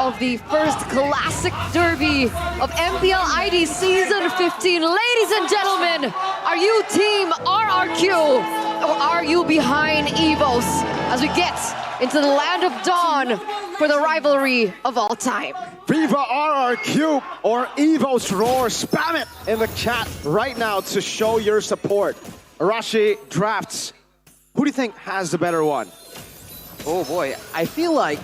of the first Classic Derby of MPL ID Season 15. Ladies and gentlemen, are you Team RRQ or are you behind EVOS as we get into the land of dawn for the rivalry of all time? Viva RRQ or EVOS Roar, spam it in the chat right now to show your support. Arashi drafts. Who do you think has the better one? Oh boy, I feel like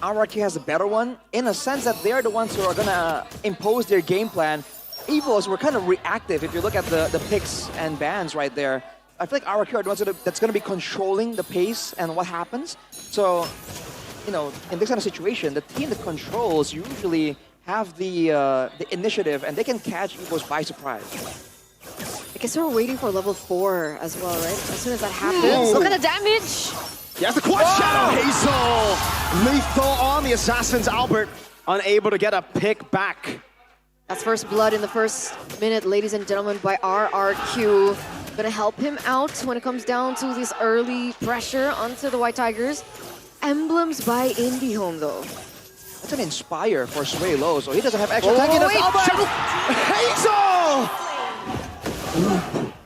RRQ has a better one in a sense that they're the ones who are gonna impose their game plan. EVOS were kind of reactive if you look at the picks and bans right there. I feel like RRQ are the ones that's gonna be controlling the pace and what happens. So, you know, in this kind of situation, the team that controls usually have the initiative and they can catch EVOS by surprise. I guess we're waiting for level 4 as well, right? As soon as that happens, look at the damage! Yes, the quad shadow Hazel! Lethal on the assassins. Albert unable to get a pick back. That's first blood in the first minute, ladies and gentlemen, by RRQ. Gonna help him out when it comes down to this early pressure onto the White Tigers. Emblems by IndieHome though. That's an Inspire for Sway Low, so he doesn't have extra tankiness. Hazel!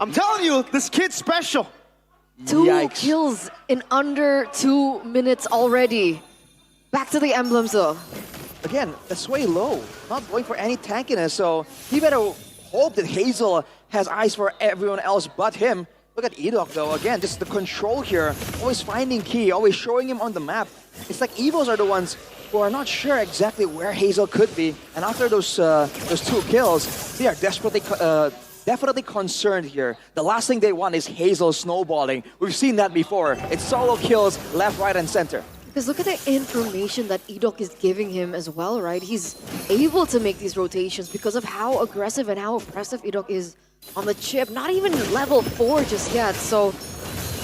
I'm telling you, this kid's special. 2 kills in under 2 minutes already. Back to the emblems though. Again, the Sway Low, not going for any tankiness, so he better hope that Hazel has eyes for everyone else but him. Look at Edok though, again, just the control here, always finding Key, always showing him on the map. It's like EVOS are the ones who are not sure exactly where Hazel could be, and after those 2 kills, they are definitely concerned here. The last thing they want is Hazel snowballing. We've seen that before. It's solo kills left, right, and center. Because look at the information that Edok is giving him as well, right? He's able to make these rotations because of how aggressive and how oppressive Edok is on the chip. Not even level 4 just yet. So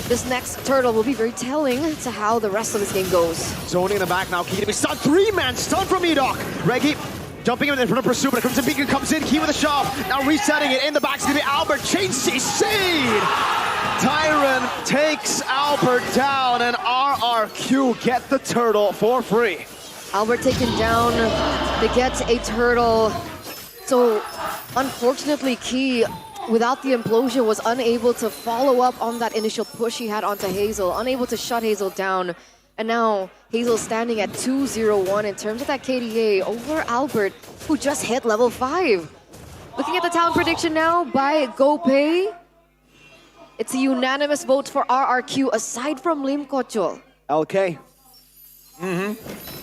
this next turtle will be very telling to how the rest of this game goes. Zoning in the back now. Key to be stunned. 3-man stun from Edok. Reggie jumping in front of pursuit, but Crimson Beacon comes in. Key with a shove. Now resetting it in the back. It's going to be Albert. Chain CC. Tyron takes Albert down, and RRQ get the turtle for free. Albert taken down. They get a turtle. So unfortunately, Key, without the implosion, was unable to follow up on that initial push he had onto Hazel, unable to shut Hazel down. And now Hazel standing at 2-0-1 in terms of that KDA over Albert, who just hit level 5. Looking at the talent prediction now by GoPay. It's a unanimous vote for RRQ aside from Lim Kochol. LK.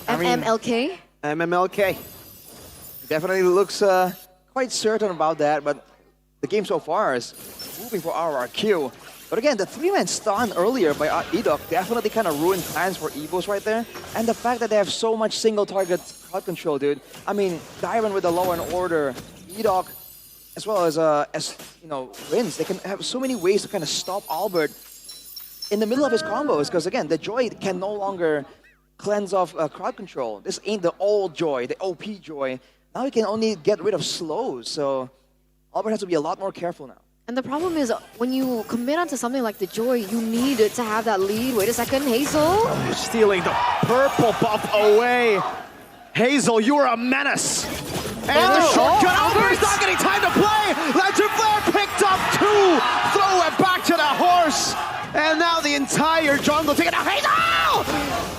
MMLK? MMLK. Definitely looks quite certain about that, but the game so far is moving for RRQ. But again, the 3-man stun earlier by Edok definitely kind of ruined plans for EVOS right there. And the fact that they have so much single target crowd control, dude. I mean, Dyron with the Law and Order, Edok, as well as you know, Wins. They can have so many ways to kind of stop Albert in the middle of his combos. Because again, the Joy can no longer cleanse off crowd control. This ain't the old Joy, the OP Joy. Now he can only get rid of slows. So Albert has to be a lot more careful now. And the problem is, when you commit onto something like the Joy, you need to have that lead. Wait a second, Hazel? Stealing the purple buff away. Hazel, you are a menace. And the shortcut, Albert's not getting time to play. Legend Flare picked up 2. Throw it back to the horse. And now the entire jungle taking out Hazel!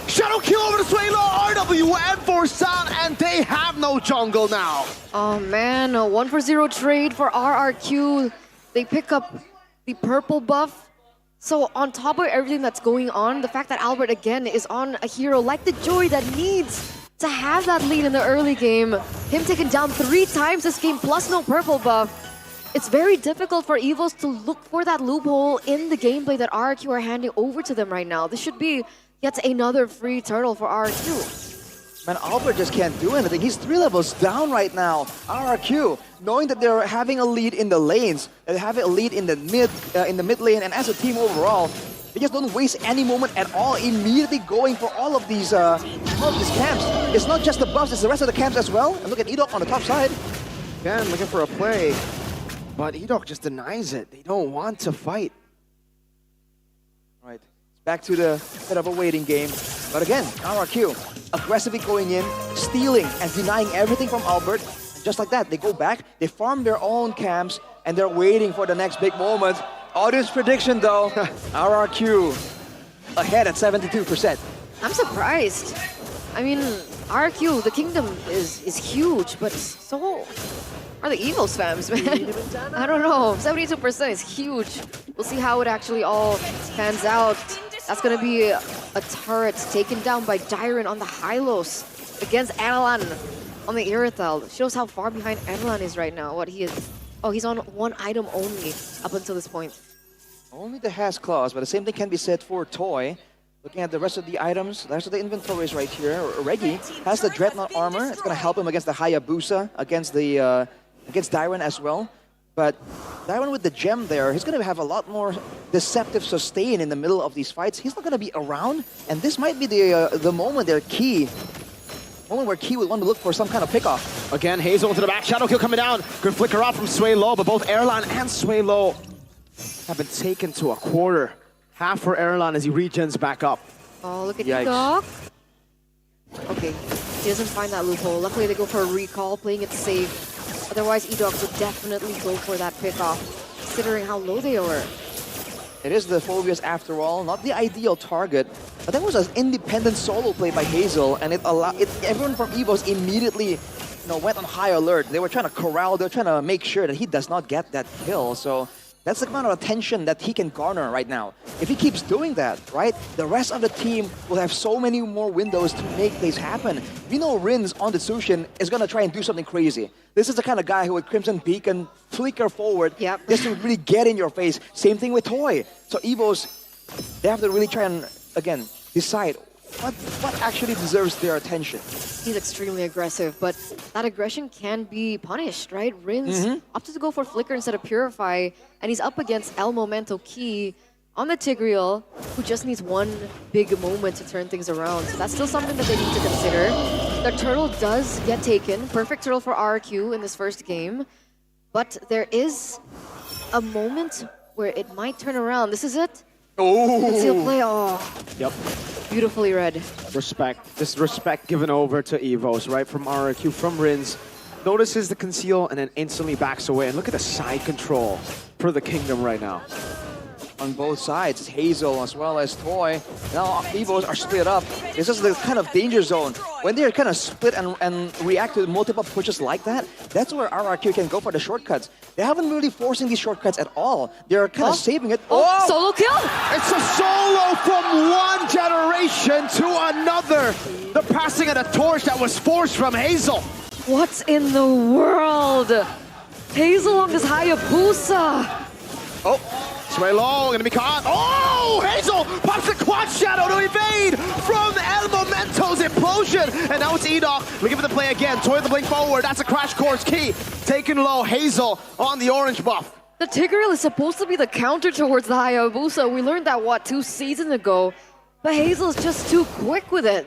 Shadow kill over to Sway Low, RW, M4 sound, and they have no jungle now. Oh man, a 1-for-0 trade for RRQ. They pick up the purple buff. So on top of everything that's going on, the fact that Albert again is on a hero like the Joy that needs to have that lead in the early game. Him taken down 3 times this game plus no purple buff. It's very difficult for EVOS to look for that loophole in the gameplay that RRQ are handing over to them right now. This should be yet another free turtle for RRQ. Man, Albert just can't do anything. He's 3 levels down right now. RRQ, knowing that they're having a lead in the lanes, they're having a lead in the mid lane, and as a team overall, they just don't waste any moment at all, immediately going for all of these camps. It's not just the buffs, it's the rest of the camps as well. And look at Edok on the top side. Again, looking for a play, but Edok just denies it. They don't want to fight. Right. back to the bit of a waiting game. But again, RRQ aggressively going in, stealing and denying everything from Albert. Just like that, they go back, they farm their own camps, and they're waiting for the next big moment. Audience prediction though, RRQ ahead at 72%. I'm surprised. I mean, RRQ, the kingdom is huge, but so are the EVOS fams, man. I don't know, 72% is huge. We'll see how it actually all pans out. That's gonna be a turret taken down by Dyron on the Hylos against Erlan on the Irithel. Shows how far behind Erlan is right now. What he is, oh, he's on one item only up until this point. Only the Has Claws, but the same thing can be said for Toy. Looking at the rest of the items, the rest of the inventory is right here. Reggie has the Dreadnought armor. It's gonna help him against the Hayabusa, against the against Dyron as well. But Dyron with the gem there, he's gonna have a lot more deceptive sustain in the middle of these fights. He's not gonna be around, and this might be the moment there, Key. Moment where Key would want to look for some kind of pickoff. Again, Hazel into the back. Shadow kill coming down. Good flicker off from Sway Low, but both Erlan and Sway Low have been taken to a quarter. Half for Erlan as he regens back up. Oh, look at Edok. Okay, he doesn't find that loophole. Luckily, they go for a recall, playing it safe. Otherwise, Edok would definitely go for that pickoff, considering how low they were. It is the Phobias after all, not the ideal target. But that was an independent solo play by Hazel, and everyone from EVOS immediately went on high alert. They were trying to corral, they were trying to make sure that he does not get that kill. So that's the amount of attention that he can garner right now. If he keeps doing that, right, the rest of the team will have so many more windows to make things happen. We know Rins on the Sushin is going to try and do something crazy. This is the kind of guy who would Crimson Peak and flicker forward just to really get in your face. Same thing with Toy. So EVOS, they have to really try and, again, decide what actually deserves their attention. He's extremely aggressive, but that aggression can be punished, right? Rins opted to go for Flicker instead of Purify, and he's up against El Momento Key on the Tigreal, who just needs one big moment to turn things around. So that's still something that they need to consider. The turtle does get taken. Perfect turtle for RRQ in this first game, but there is a moment where it might turn around. This is it. Conceal play. Oh. Yep. Beautifully read. Respect. This respect given over to EVOS, right? From RRQ, from Rins. Notices the conceal and then instantly backs away. And look at the side control for the Kingdom right now. On both sides, it's Hazel as well as Toy. Now EVOS are split up. This is the kind of danger zone. When they're kind of split and react to multiple pushes like that, that's where RRQ can go for the shortcuts. They haven't really forcing these shortcuts at all. They're kind of saving it. Oh, solo kill! It's a solo from one generation to another. The passing of the torch that was forced from Hazel. What in the world? Hazel on this Hayabusa. Oh, Sway Low gonna be caught. Oh, Hazel pops the quad shadow to evade from El Momento's implosion. And now it's Edok looking for the play again. Toy the blink forward. That's a crash course Key. Taken low, Hazel on the orange buff. The Tigreal is supposed to be the counter towards the Hayabusa. We learned that, what, 2 seasons ago? But Hazel's just too quick with it.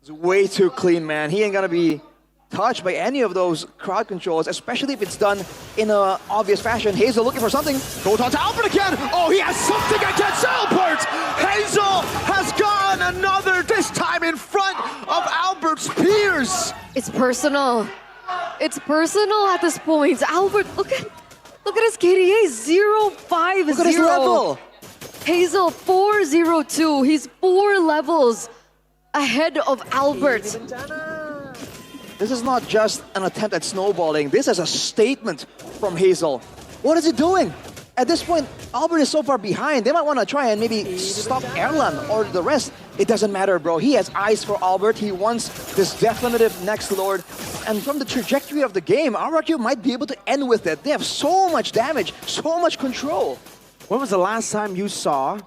It's way too clean, man. He ain't gonna be touched by any of those crowd controls, especially if it's done in an obvious fashion. Hazel looking for something. Goes on to Albert again. Oh, he has something against Albert. Hazel has gone another, this time in front of Albert's peers. It's personal. It's personal at this point. Albert, look at his KDA, 0-5-0. Look at his level. Hazel, 4-0-2. He's 4 levels ahead of Albert. This is not just an attempt at snowballing. This is a statement from Hazel. What is he doing? At this point, Albert is so far behind. They might want to try and maybe stop Erlan or the rest. It doesn't matter, bro. He has eyes for Albert. He wants this definitive next Lord. And from the trajectory of the game, RRQ might be able to end with it. They have so much damage, so much control. When was the last time you saw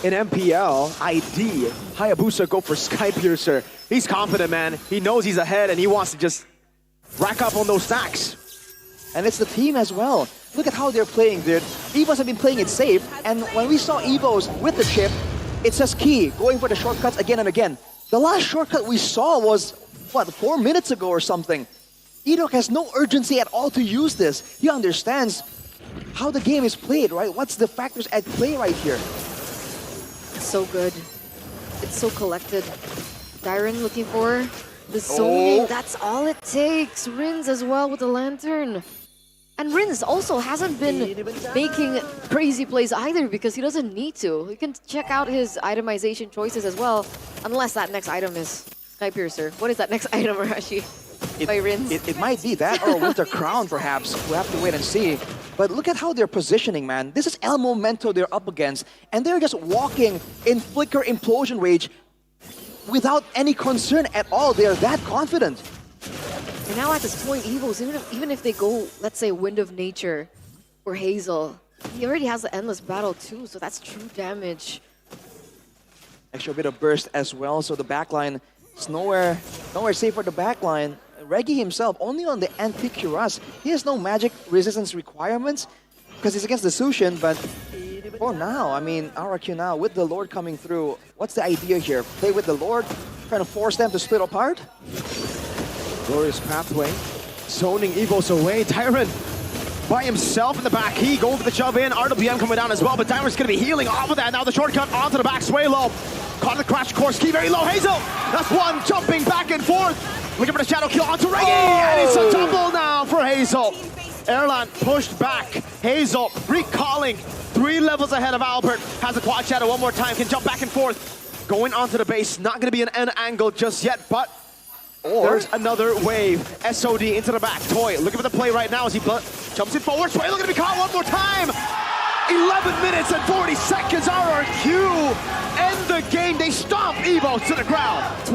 in MPL ID Hayabusa go for Sky Piercer? He's confident, man. He knows he's ahead and he wants to just rack up on those stacks. And it's the team as well. Look at how they're playing, dude. EVOS have been playing it safe, and when we saw EVOS with the chip, it's just Key going for the shortcuts again and again. The last shortcut we saw was, what, 4 minutes ago or something. Edok has no urgency at all to use this. He understands how the game is played, right? What's the factors at play right here? It's so good. It's so collected. Dyron looking for the zoning. That's all it takes. Rins as well with the lantern. And Rins also hasn't been making crazy plays either because he doesn't need to. You can check out his itemization choices as well, unless that next item is Sky Piercer. What is that next item, Rashi? By Rins? It might be that or Winter Crown, perhaps. We'll have to wait and see. But look at how they're positioning, man. This is El Momento they're up against, and they're just walking in Flicker Implosion Rage without any concern at all. They're that confident. And now at this point, EVOS, even if they go, let's say, Wind of Nature or Hazel, he already has the Endless Battle too, so that's true damage. Extra bit of burst as well, so the backline is nowhere safe for the backline. Reggie himself, only on the Anticuras. He has no magic resistance requirements because he's against the Sushin, but for now, I mean, RRQ now, with the Lord coming through, what's the idea here? Play with the Lord, trying to force them to split apart? Glorious pathway. Zoning EVOS away. Tyron by himself in the back. He going for the shove in. RWM coming down as well, but Tyron's going to be healing off of that. Now the shortcut onto the back. Sway low. Caught the crash course. Key very low. Hazel. That's one jumping back and forth. Looking for the shadow kill onto Reggie. And it's a double now for Hazel. Erlan pushed back. Hazel recalling 3 levels ahead of Albert. Has a quad shadow one more time. Can jump back and forth. Going onto the base. Not going to be an end angle just yet, but there's another wave. SOD into the back. Toy looking for the play right now as he jumps it forward. Sway looking to be caught one more time. 11 minutes and 40 seconds. RRQ end the game. They stomp EVOS to the ground.